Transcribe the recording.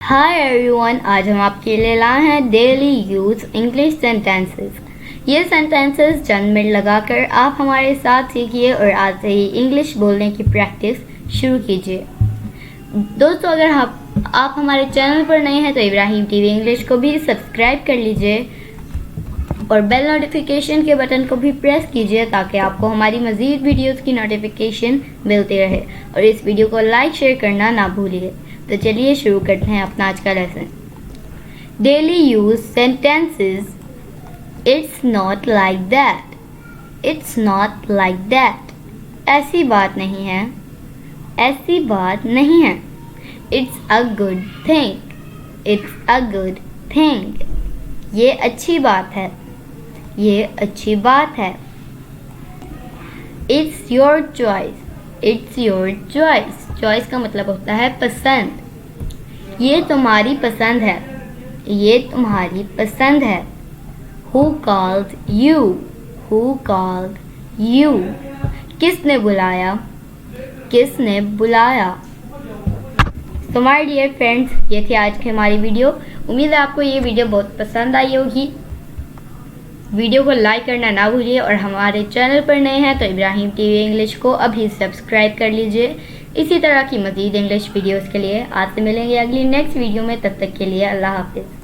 Hi everyone, आज हम आपके लिए लाए हैं डेली यूज इंग्लिश सेंटेंसेस। ये सेंटेंसेस चंद मिनट लगाकर आप हमारे साथ सीखिए और आज से ही इंग्लिश बोलने की प्रैक्टिस शुरू कीजिए। दोस्तों, अगर आप हमारे चैनल पर नए हैं तो इब्राहिम टीवी इंग्लिश को भी सब्सक्राइब कर लीजिए और बेल नोटिफिकेशन के बटन को भी प्रेस कीजिए ताकि आपको हमारी मज़ीद वीडियोस की नोटिफिकेशन मिलती रहे और इस वीडियो को लाइक शेयर करना ना भूलिए। तो चलिए शुरू करते हैं अपना आज का lesson. Daily use sentences. It's not like that. It's not like that. ऐसी बात नहीं है। ऐसी बात नहीं है। It's a good thing. It's a good thing. ये अच्छी बात है। ये अच्छी बात है। It's your choice. It's your choice. Choice का मतलब होता है पसंद। ये तुम्हारी पसंद है। ये तुम्हारी पसंद है। Who called you? Who called you? किसने बुलाया? किसने बुलाया? तो माय डियर फ्रेंड्स, ये थी आज की हमारी वीडियो। उम्मीद है आपको ये वीडियो बहुत पसंद आई होगी। वीडियो को लाइक करना ना भूलिए और हमारे चैनल पर नए हैं तो इब्राहिम टीवी इंग्लिश को अभी सब्सक्राइब कर लीजिए। इसी तरह की मज़ीद इंग्लिश वीडियोस के लिए आज से मिलेंगे अगली नेक्स्ट वीडियो में। तब तक के लिए अल्लाह हाफिज़।